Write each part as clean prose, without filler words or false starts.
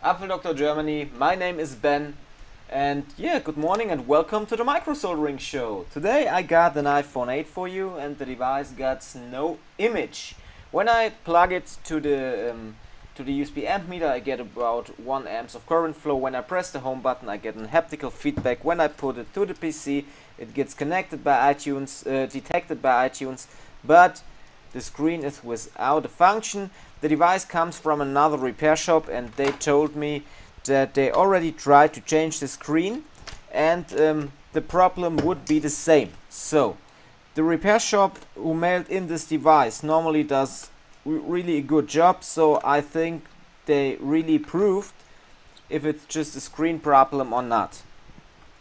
Apfel Doctor Germany, my name is Ben, and yeah, good morning and welcome to the micro soldering show. Today I got an iPhone 8 for you and the device got no image. When I plug it to the USB amp meter, I get about 1 amps of current flow. When I press the home button, I get a haptical feedback. When I put it to the PC, it gets connected by iTunes, detected by iTunes, but the screen is without a function. The device comes from another repair shop and they told me that they already tried to change the screen and the problem would be the same. So the repair shop who mailed in this device normally does really a good job, so I think they really proved if it's just a screen problem or not.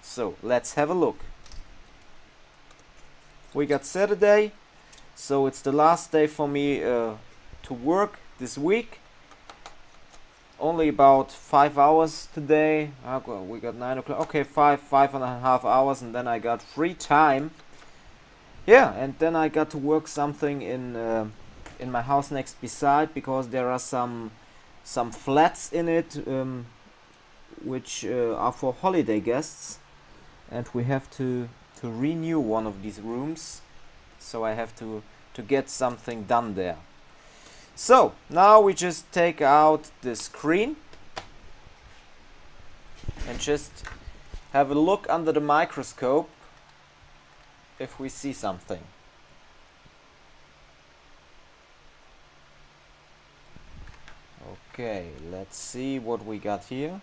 So let's have a look. We got Saturday, so it's the last day for me to work this week. Only about 5 hours today. We got 9 o'clock. Okay, five and a half hours, and then I got free time. Yeah, and then I got to work something in my house next beside, because there are some flats in it which are for holiday guests, and we have to renew one of these rooms. So I have to get something done there. So now we just take out the screen and just have a look under the microscope if we see something. Okay, let's see what we got here.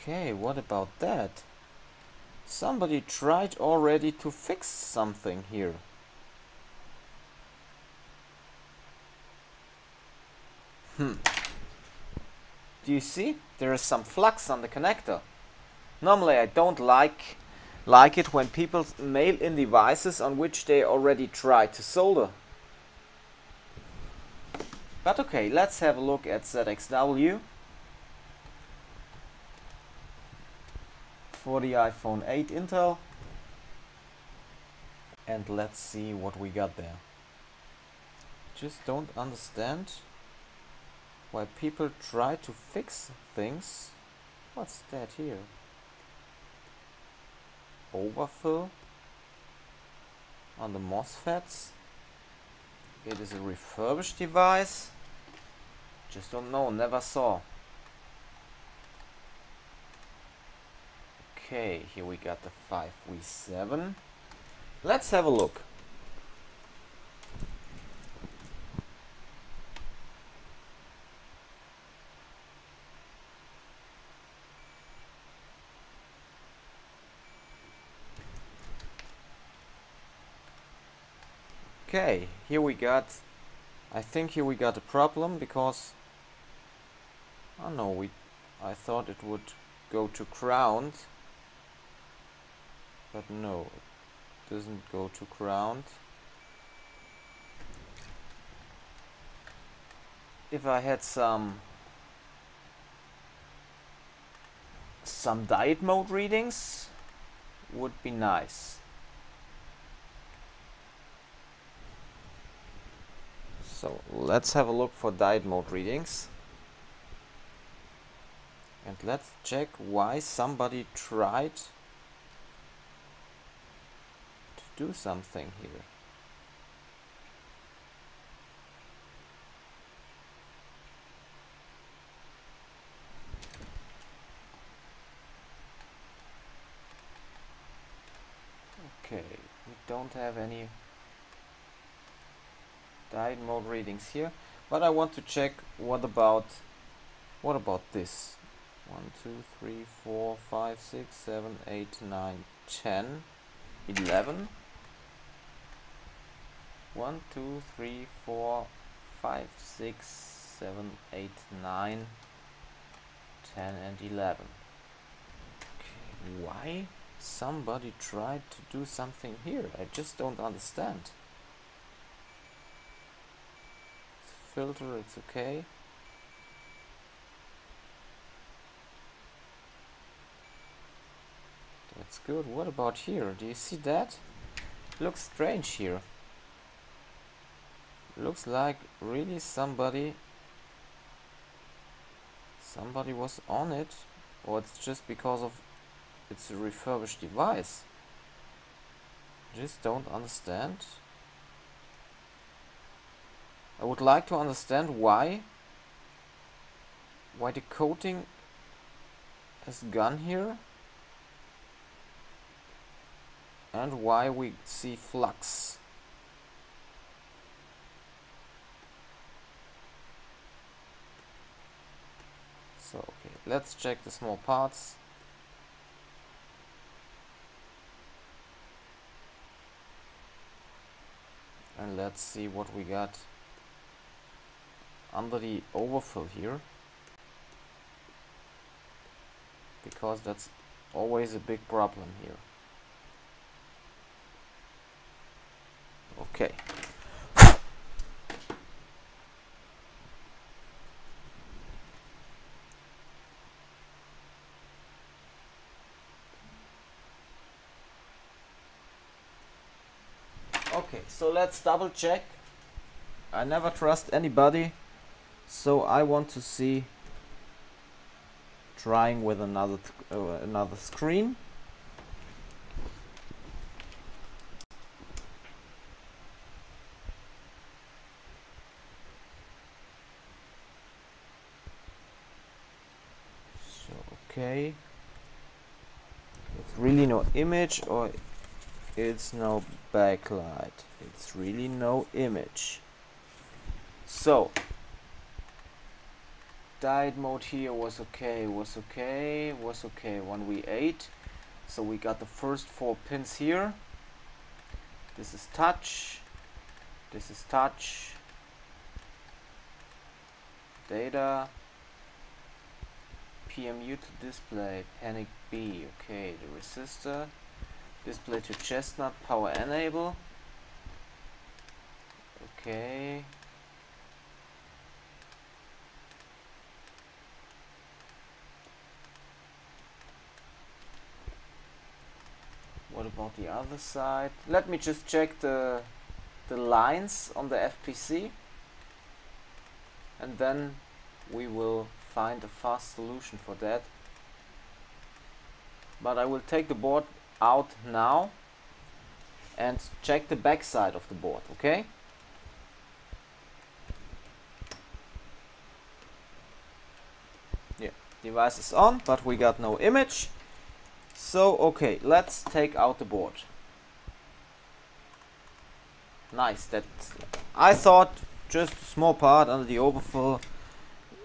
Okay, what about that? Somebody tried already to fix something here. Do you see? There is some flux on the connector. Normally I don't like it when people mail in devices on which they already tried to solder. But okay, let's have a look at ZXW. For the iPhone 8 Intel, and let's see what we got there. Just don't understand why people try to fix things. What's that here? Overfill on the MOSFETs. It is a refurbished device. Just don't know, never saw. Okay, here we got the 5V7. Let's have a look. Okay, here we got, I think here we got a problem, because I thought it would go to ground. But no, it doesn't go to ground. If I had some diode mode readings, would be nice. So let's have a look for diode mode readings. And let's check why somebody tried do something here. Okay, we don't have any diode mode readings here, but I want to check what about this. 1, 2, 3, 4, 5, 6, 7, 8, 9, 10, 11. 1, 2, 3, 4, 5, 6, 7, 8, 9, 10 and 11. Okay, why somebody tried to do something here? I just don't understand. Filter, it's okay. It's good. What about here? Do you see that? Looks strange here. Looks like really somebody was on it, or it's just because of it's a refurbished device. Just don't understand. I would like to understand why the coating has gone here and why we see flux. So okay, let's check the small parts. And let's see what we got under the overfill here, because that's always a big problem here. Okay. Okay, so let's double check. I never trust anybody, so I want to see trying with another screen. So okay, it's really no image, or it's no backlight. It's really no image. So diode mode here was okay when we ate. So we got the first 4 pins here. This is touch, this is touch, data, PMU to display, panic B, okay, the resistor, display to chestnut, power enable, okay. What about the other side? Let me just check the lines on the FPC, and then we will find a fast solution for that. But I will take the board out now and check the back side of the board, okay? Yeah, device is on, but we got no image. So okay, let's take out the board. Nice, that I thought just a small part under the overfill,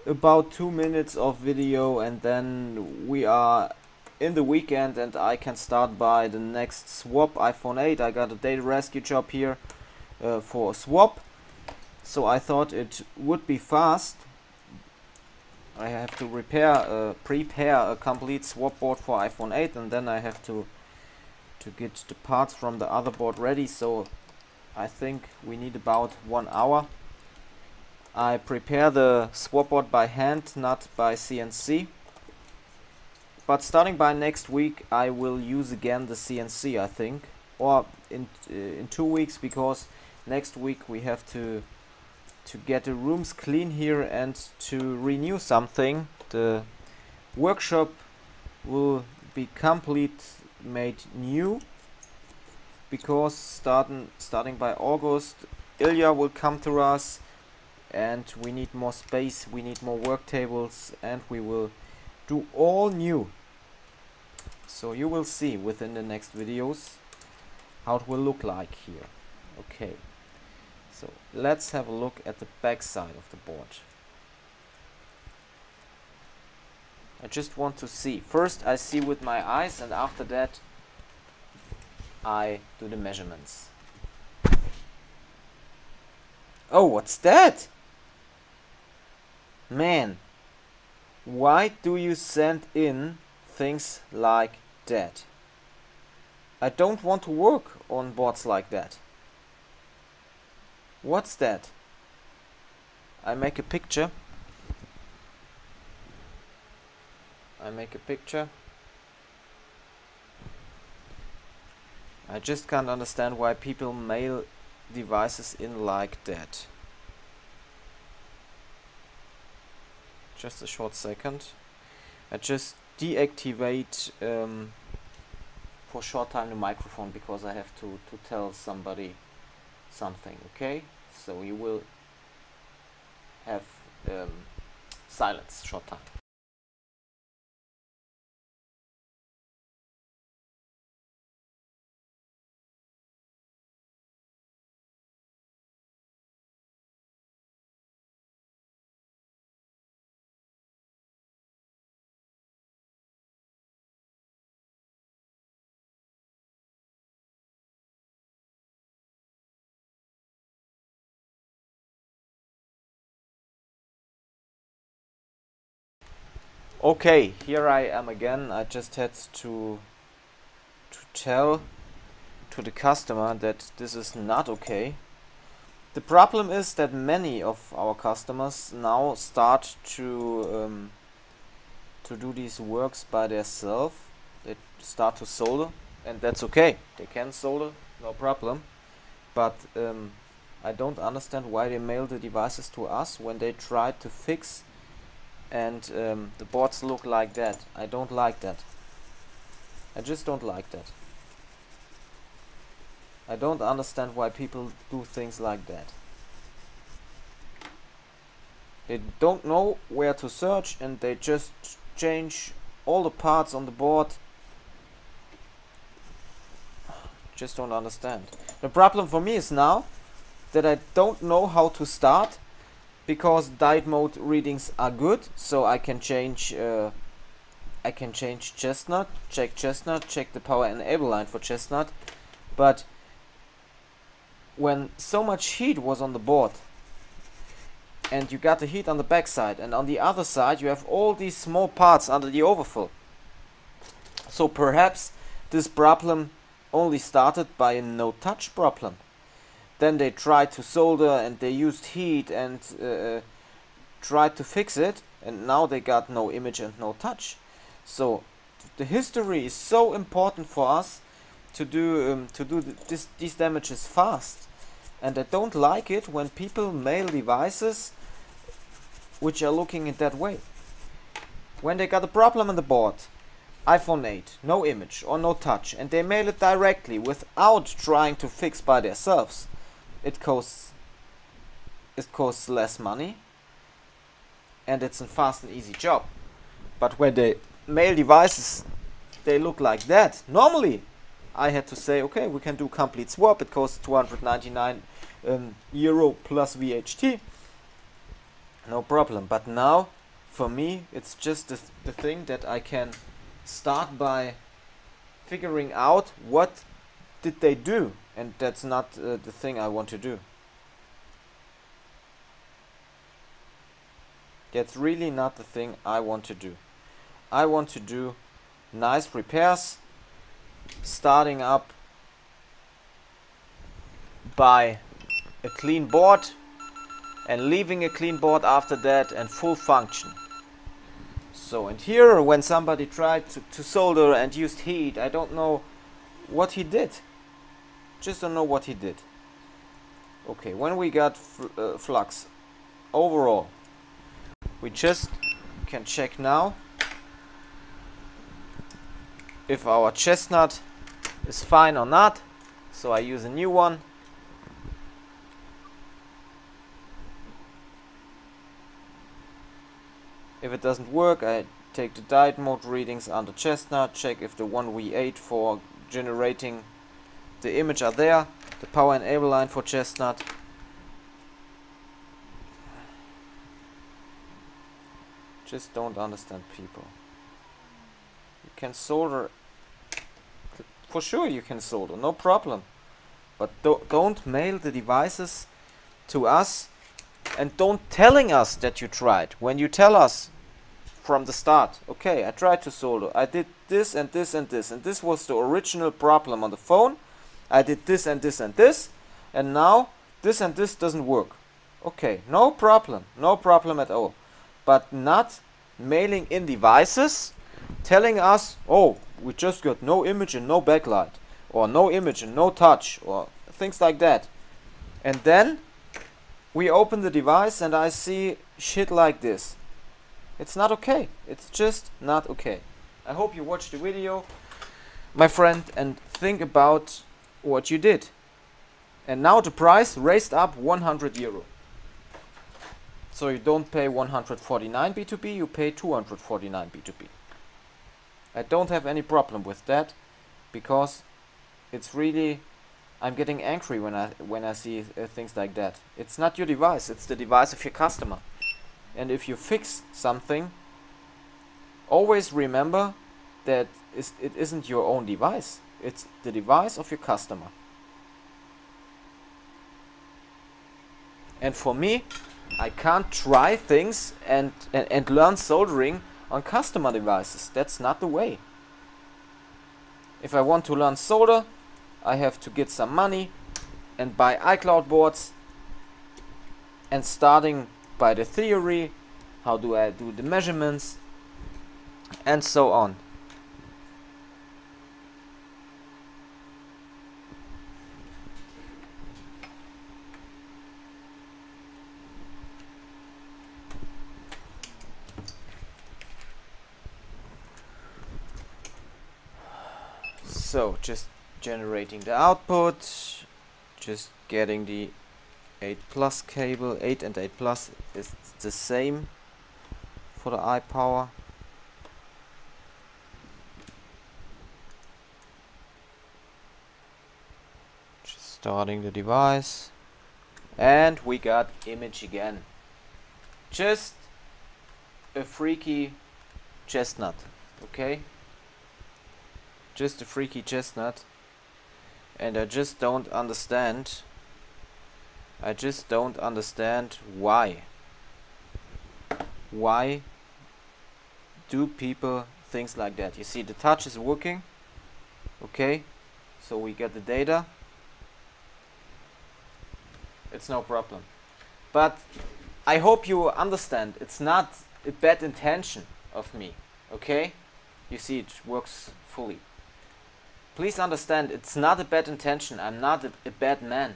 about 2 minutes of video, and then we are in the weekend and I can start by the next swap iPhone 8. I got a data rescue job here for a swap, so I thought it would be fast. I have to prepare a complete swap board for iPhone 8, and then I have to get the parts from the other board ready, so I think we need about 1 hour. I prepare the swap board by hand, not by CNC. But starting by next week I will use again the CNC, I think, or in 2 weeks, because next week we have to get the rooms clean here and to renew something. The workshop will be complete made new, because starting by August Ilya will come to us and we need more space, we need more work tables, and we will do all new. So you will see within the next videos how it will look like here. Okay. So let's have a look at the back side of the board. I just want to see. First I see with my eyes, and after that I do the measurements. Oh, what's that? Man, why do you send in things like that? I don't want to work on boards like that. What's that? I make a picture. I just can't understand why people mail devices in like that. Just a short second. I just deactivate for a short time the microphone because I have to tell somebody something, okay? So you will have silence short time. Okay, here I am again. I just had to tell to the customer that this is not okay. The problem is that many of our customers now start to do these works by themselves. They start to solder, and that's okay. They can solder, no problem. But I don't understand why they mail the devices to us when they try to fix and the boards look like that. I don't like that. I just don't like that. I don't understand why people do things like that. They don't know where to search and they just change all the parts on the board. Just don't understand. The problem for me is now that I don't know how to start, because diode mode readings are good, so I can change chestnut, check the power enable line for chestnut. But when so much heat was on the board, and you got the heat on the back side, and on the other side you have all these small parts under the overfill. So perhaps this problem only started by a no touch problem. Then they tried to solder and they used heat and tried to fix it, and now they got no image and no touch. So the history is so important for us to do these damages fast, and I don't like it when people mail devices which are looking in that way. When they got a problem on the board, iPhone 8, no image or no touch, and they mail it directly without trying to fix by themselves. It costs less money and it's a fast and easy job. But when they mail devices, they look like that. Normally I had to say, okay, we can do complete swap. It costs 299 euro plus VAT. No problem. But now for me it's just the thing that I can start by figuring out what did they do, and that's not the thing I want to do. That's really not the thing I want to do. I want to do nice repairs, starting up by a clean board and leaving a clean board after that, and full function. So, and here when somebody tried to solder and used heat, I don't know what he did. Just don't know what he did. Okay, when we got flux overall, we just can check now if our chestnut is fine or not. So I use a new one. If it doesn't work, I take the diode mode readings under chestnut, check if the 1V8 for generating the image are there, the power enable line for chestnut. Just don't understand people. You can solder, for sure you can solder, no problem. But don't mail the devices to us and don't telling us that you tried. When you tell us from the start, okay, I tried to solder, I did this and this and this, and this was the original problem on the phone. I did this and this and this, and now this and this doesn't work. Okay, no problem at all. But not mailing in devices telling us, oh, we just got no image and no backlight. or no image and no touch, or things like that. And then we open the device and I see shit like this. It's not okay. It's just not okay. I hope you watched the video, my friend, and think about what you did. And now the price raised up 100 euro. So you don't pay 149 B2B, you pay 249 B2B. I don't have any problem with that, because it's really, I'm getting angry when I see things like that. It's not your device, it's the device of your customer. And if you fix something, always remember that it isn't your own device, it's the device of your customer. And for me, I can't try things and learn soldering on customer devices. That's not the way. If I want to learn solder, I have to get some money and buy iCloud boards, and starting by the theory, how do I do the measurements, and so on. So just generating the output, just getting the 8 plus cable. 8 and 8 plus is the same for the iPower. Just starting the device, and we got image again. Just a freaky chestnut, okay? Just a freaky chestnut, and I just don't understand. I just don't understand why. Why do people things like that? You see, the touch is working, okay? So we get the data. It's no problem. But I hope you understand. It's not a bad intention of me, okay? You see, it works fully. Please understand, it's not a bad intention. I'm not a bad man.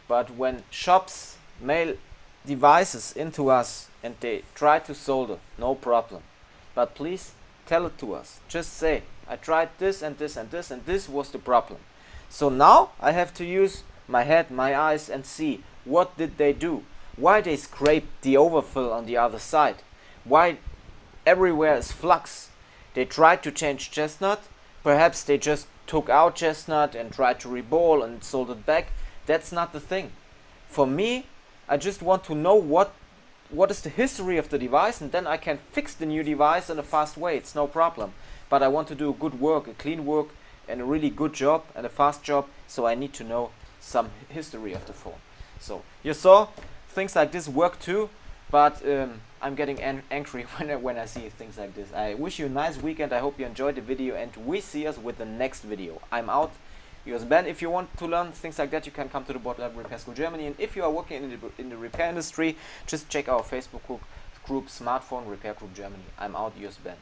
But when shops mail devices into us and they try to solder, no problem. But please tell it to us. Just say, I tried this and this and this, and this was the problem. So now I have to use my head, my eyes, and see what did they do. Why they scraped the overfill on the other side. Why everywhere is flux. They tried to change chestnut. Perhaps they just took out chestnut and tried to reball and soldered back. That's not the thing. For me, I just want to know what is the history of the device, and then I can fix the new device in a fast way. It's no problem. But I want to do good work, a clean work, and a really good job and a fast job, so I need to know some history of the phone. So you saw things like this work too, but I'm getting angry when I see things like this. I wish you a nice weekend. I hope you enjoyed the video, and we see us with the next video. I'm out. Yours Ben. If you want to learn things like that, you can come to the Board Lab Repair School Germany. And if you are working in the repair industry, just check our Facebook group Smartphone Repair Group Germany. I'm out. Yours Ben.